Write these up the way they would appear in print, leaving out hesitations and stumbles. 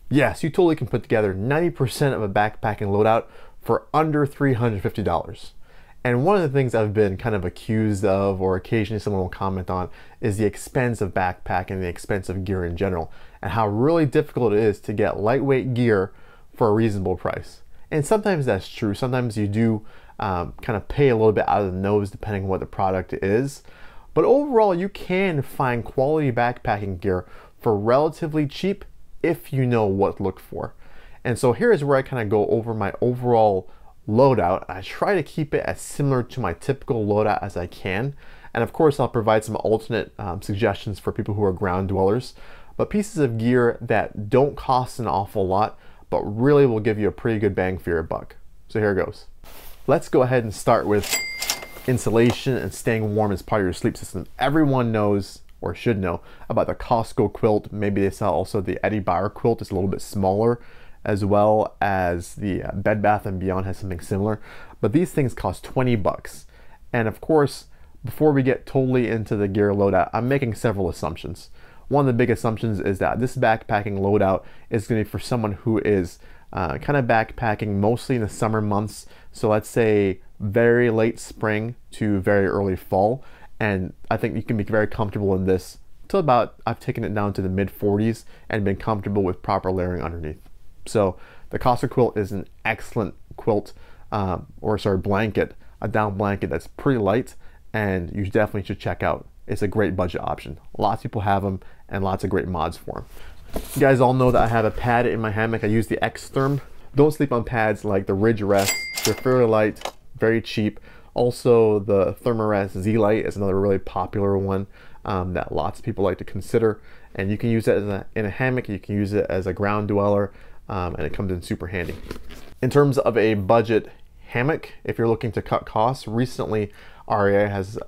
Yes, you totally can put together 90% of a backpacking loadout for under $350. And one of the things I've been kind of accused of, or occasionally someone will comment on, is the expense of backpacking, the expense of gear in general, and how really difficult it is to get lightweight gear for a reasonable price. And sometimes that's true. Sometimes you do kind of pay a little bit out of the nose depending on what the product is. But overall, you can find quality backpacking gear for relatively cheap if you know what to look for. And so here is where I kind of go over my overall loadout. I try to keep it as similar to my typical loadout as I can. And of course, I'll provide some alternate suggestions for people who are ground dwellers, but pieces of gear that don't cost an awful lot, but really will give you a pretty good bang for your buck. So here it goes. Let's go ahead and start with insulation and staying warm as part of your sleep system. Everyone knows, or should know, about the Costco quilt. Maybe they sell also the Eddie Bauer quilt. It's a little bit smaller, as well as the Bed Bath & Beyond has something similar. But these things cost 20 bucks. And of course, before we get totally into the gear loadout, I'm making several assumptions. One of the big assumptions is that this backpacking loadout is going to be for someone who is kind of backpacking mostly in the summer months. So let's say very late spring to very early fall. And I think you can be very comfortable in this till about, I've taken it down to the mid 40s and been comfortable with proper layering underneath. So the Costco quilt is an excellent quilt, blanket, a down blanket that's pretty light, and you definitely should check out. It's a great budget option. Lots of people have them and lots of great mods for them. You guys all know that I have a pad in my hammock. I use the X-Therm. Don't sleep on pads like the Ridge Rest. They're fairly light, very cheap. Also, the Thermarest Z-Lite is another really popular one that lots of people like to consider. And you can use it in a hammock, you can use it as a ground dweller, and it comes in super handy. In terms of a budget hammock, if you're looking to cut costs, recently REI has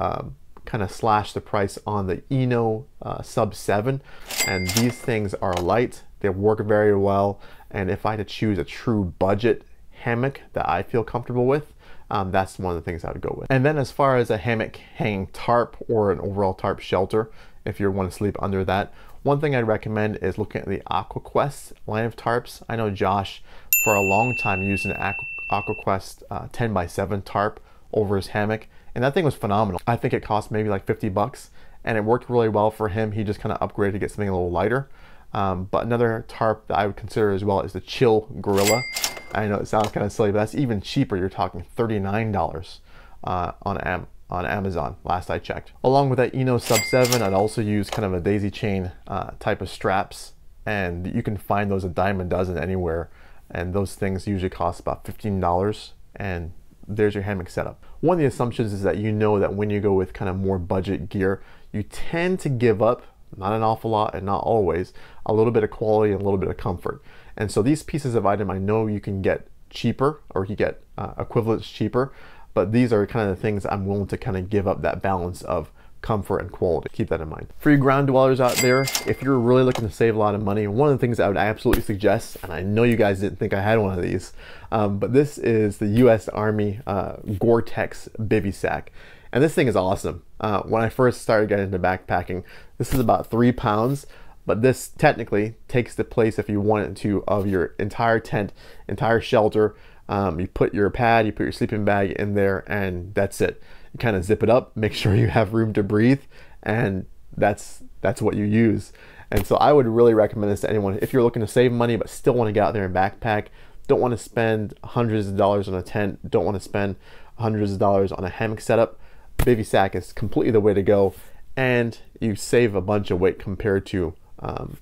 kind of slashed the price on the Eno Sub 7, and these things are light, they work very well, and if I had to choose a true budget hammock that I feel comfortable with, that's one of the things I would go with. And then as far as a hammock hanging tarp or an overall tarp shelter, if you want to sleep under that, one thing I'd recommend is looking at the AquaQuest line of tarps. I know Josh for a long time used an AquaQuest 10x7 tarp over his hammock, and that thing was phenomenal. I think it cost maybe like 50 bucks, and it worked really well for him. He just kind of upgraded to get something a little lighter. But another tarp that I would consider as well is the Chill Gorilla. I know it sounds kind of silly, but that's even cheaper. You're talking $39 on Amazon, last I checked. Along with that Eno Sub 7, I'd also use kind of a daisy chain type of straps, and you can find those a dime a dozen anywhere, and those things usually cost about $15, and there's your hammock setup. One of the assumptions is that you know that when you go with kind of more budget gear, you tend to give up, not an awful lot and not always, a little bit of quality and a little bit of comfort. And so these pieces of item I know you can get cheaper, or you get equivalents cheaper, but these are kind of the things I'm willing to kind of give up that balance of comfort and quality. Keep that in mind. For you ground dwellers out there, if you're really looking to save a lot of money, one of the things I would absolutely suggest, and I know you guys didn't think I had one of these, but this is the US Army Gore-Tex Bivy Sack. And this thing is awesome. When I first started getting into backpacking, this is about 3 pounds, but this technically takes the place, if you want it to, of your entire tent, entire shelter. You put your pad, you put your sleeping bag in there, and that's it. You kind of zip it up, make sure you have room to breathe, and that's what you use. And so I would really recommend this to anyone. If you're looking to save money but still want to get out there and backpack, don't want to spend hundreds of dollars on a tent, don't want to spend hundreds of dollars on a hammock setup, Bivy Sack is completely the way to go, and you save a bunch of weight compared to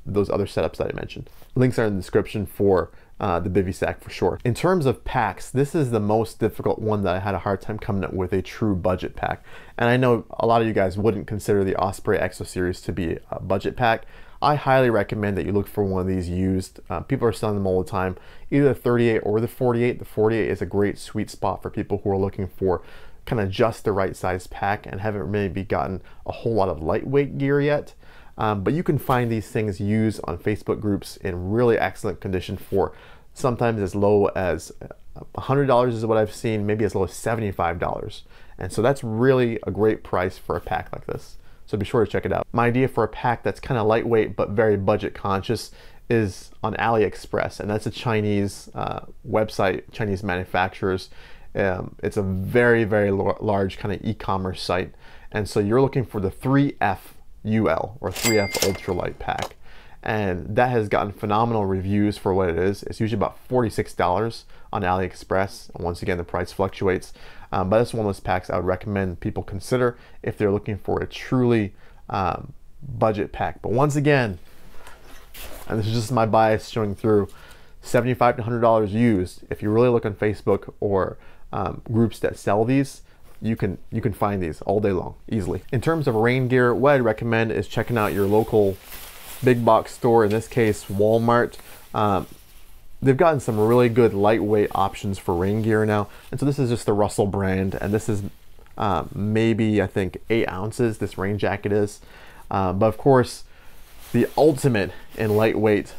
those other setups that I mentioned. Links are in the description for the Bivy Sack for sure. In terms of packs, this is the most difficult one that I had a hard time coming up with a true budget pack. And I know a lot of you guys wouldn't consider the Osprey Exo Series to be a budget pack. I highly recommend that you look for one of these used. People are selling them all the time, either the 38 or the 48. The 48 is a great sweet spot for people who are looking for kind of just the right size pack and haven't maybe gotten a whole lot of lightweight gear yet. But you can find these things used on Facebook groups in really excellent condition for sometimes as low as $100 is what I've seen, maybe as low as $75. And so that's really a great price for a pack like this. So be sure to check it out. My idea for a pack that's kind of lightweight but very budget conscious is on AliExpress, and that's a Chinese website, Chinese manufacturers. It's a very, very large kind of e-commerce site. And so you're looking for the 3F UL or 3F Ultralight pack. And that has gotten phenomenal reviews for what it is. It's usually about $46 on AliExpress. And once again, the price fluctuates. But that's one of those packs I would recommend people consider if they're looking for a truly budget pack. But once again, and this is just my bias showing through, $75 to $100 used. If you really look on Facebook or groups that sell these, you can find these all day long easily. In terms of rain gear, what I'd recommend is checking out your local big box store, in this case Walmart. They've gotten some really good lightweight options for rain gear now, and so this is just the Russell brand, and this is maybe, I think, 8 ounces this rain jacket is. But of course, the ultimate in lightweight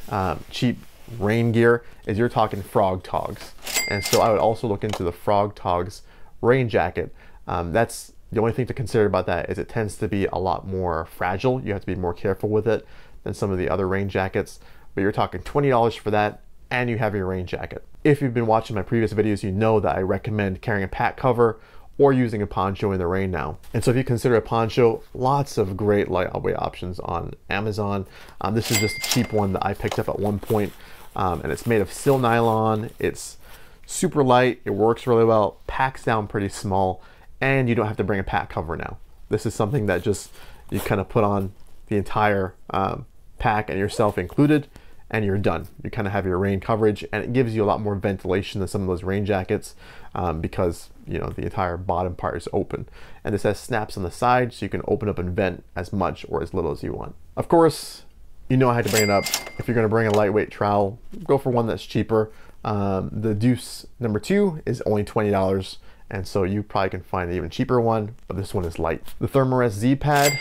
cheap rain gear is you're talking Frog Togs. And so I would also look into the Frog Togs rain jacket. That's the only thing to consider about that, is it tends to be a lot more fragile. You have to be more careful with it than some of the other rain jackets. But you're talking $20 for that, and you have your rain jacket. If you've been watching my previous videos, you know that I recommend carrying a pack cover or using a poncho in the rain now. And so if you consider a poncho, lots of great lightweight options on Amazon. This is just a cheap one that I picked up at one point, and it's made of sil nylon. It's super light, it works really well, packs down pretty small, and you don't have to bring a pack cover now. This is something that just you kind of put on the entire pack and yourself included, and you're done. You kind of have your rain coverage, and it gives you a lot more ventilation than some of those rain jackets because, you know, the entire bottom part is open. And this has snaps on the side, so you can open up and vent as much or as little as you want. Of course, you know I had to bring it up. If you're gonna bring a lightweight trowel, go for one that's cheaper. The Deuce number 2 is only $20, and so you probably can find an even cheaper one, but this one is light. The Thermarest Z-Pad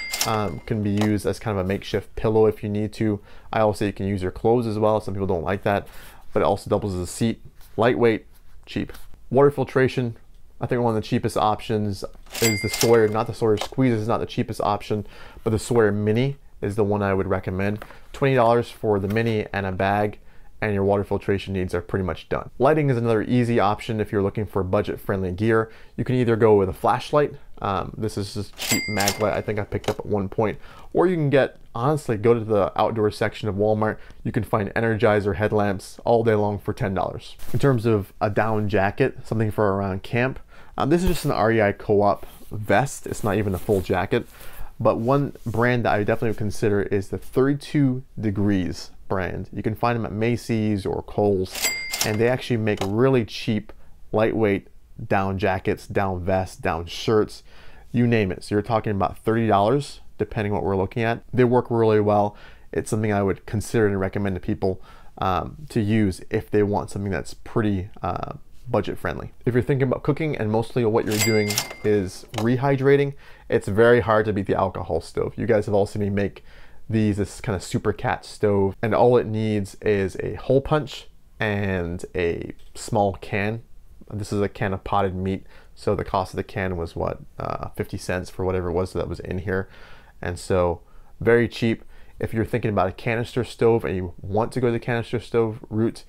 can be used as kind of a makeshift pillow if you need to. I also say you can use your clothes as well. Some people don't like that, but it also doubles as a seat. Lightweight, cheap. Water filtration, I think one of the cheapest options is the Sawyer. Not the Sawyer Squeeze is not the cheapest option, but the Sawyer Mini is the one I would recommend. $20 for the Mini and a bag, and your water filtration needs are pretty much done. Lighting is another easy option if you're looking for budget-friendly gear. You can either go with a flashlight. This is just cheap mag light I think I picked up at one point. Or you can get, honestly, go to the outdoor section of Walmart. You can find Energizer headlamps all day long for $10. In terms of a down jacket, something for around camp, this is just an REI Co-op vest. It's not even a full jacket. But one brand that I definitely would consider is the 32 Degrees brand. You can find them at Macy's or Kohl's, and they actually make really cheap, lightweight down jackets, down vests, down shirts, you name it. So you're talking about $30, depending what we're looking at. They work really well. It's something I would consider and recommend to people to use if they want something that's pretty budget friendly. If you're thinking about cooking and mostly what you're doing is rehydrating, it's very hard to beat the alcohol stove. You guys have all seen me make this kind of super cat stove, and all it needs is a hole punch and a small can. This is a can of potted meat, so the cost of the can was what, 50 cents for whatever it was that was in here, and so very cheap. If you're thinking about a canister stove and you want to go the canister stove route,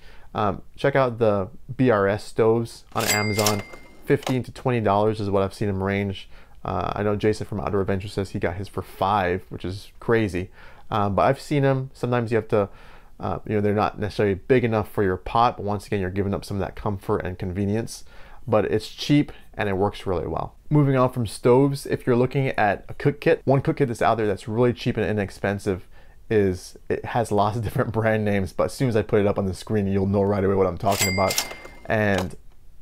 check out the BRS stoves on Amazon. $15 to $20 is what I've seen them range. I know Jason from Outdoor Adventure says he got his for $5, which is crazy. But I've seen them. Sometimes you have to, you know, they're not necessarily big enough for your pot, but once again, you're giving up some of that comfort and convenience. But it's cheap and it works really well. Moving on from stoves, if you're looking at a cook kit, one cook kit that's out there that's really cheap and inexpensive is, it has lots of different brand names, but as soon as I put it up on the screen, you'll know right away what I'm talking about. And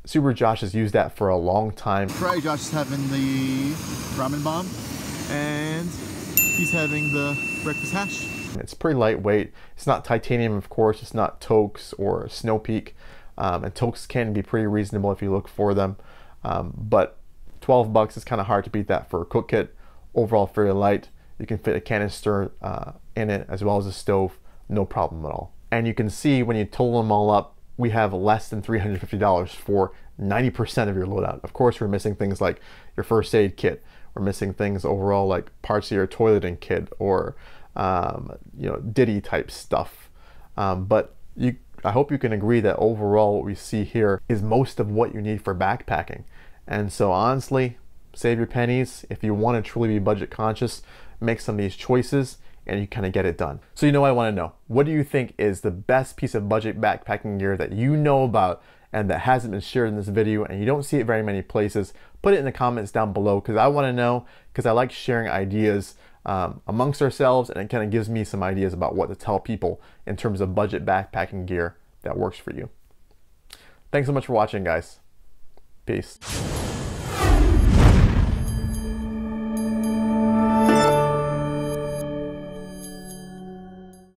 Super Josh has used that for a long time. Right, Josh is having the ramen bomb, and he's having the breakfast hash. It's pretty lightweight. It's not titanium, of course. It's not Toaks or Snow Peak. And Toaks can be pretty reasonable if you look for them. But $12 is kind of hard to beat that for a cook kit. Overall, fairly light. You can fit a canister in it as well as a stove, no problem at all. And you can see when you total them all up, we have less than $350 for 90% of your loadout. Of course, we're missing things like your first aid kit. We're missing things overall like parts of your toileting kit or you know, ditty type stuff. But I hope you can agree that overall what we see here is most of what you need for backpacking. And so honestly, save your pennies. If you want to truly be budget conscious, make some of these choices and you kind of get it done. So I want to know, what do you think is the best piece of budget backpacking gear that you know about and that hasn't been shared in this video and you don't see it very many places? Put it in the comments down below, because I want to know, because I like sharing ideas amongst ourselves, and it kind of gives me some ideas about what to tell people in terms of budget backpacking gear that works for you. Thanks so much for watching, guys. Peace.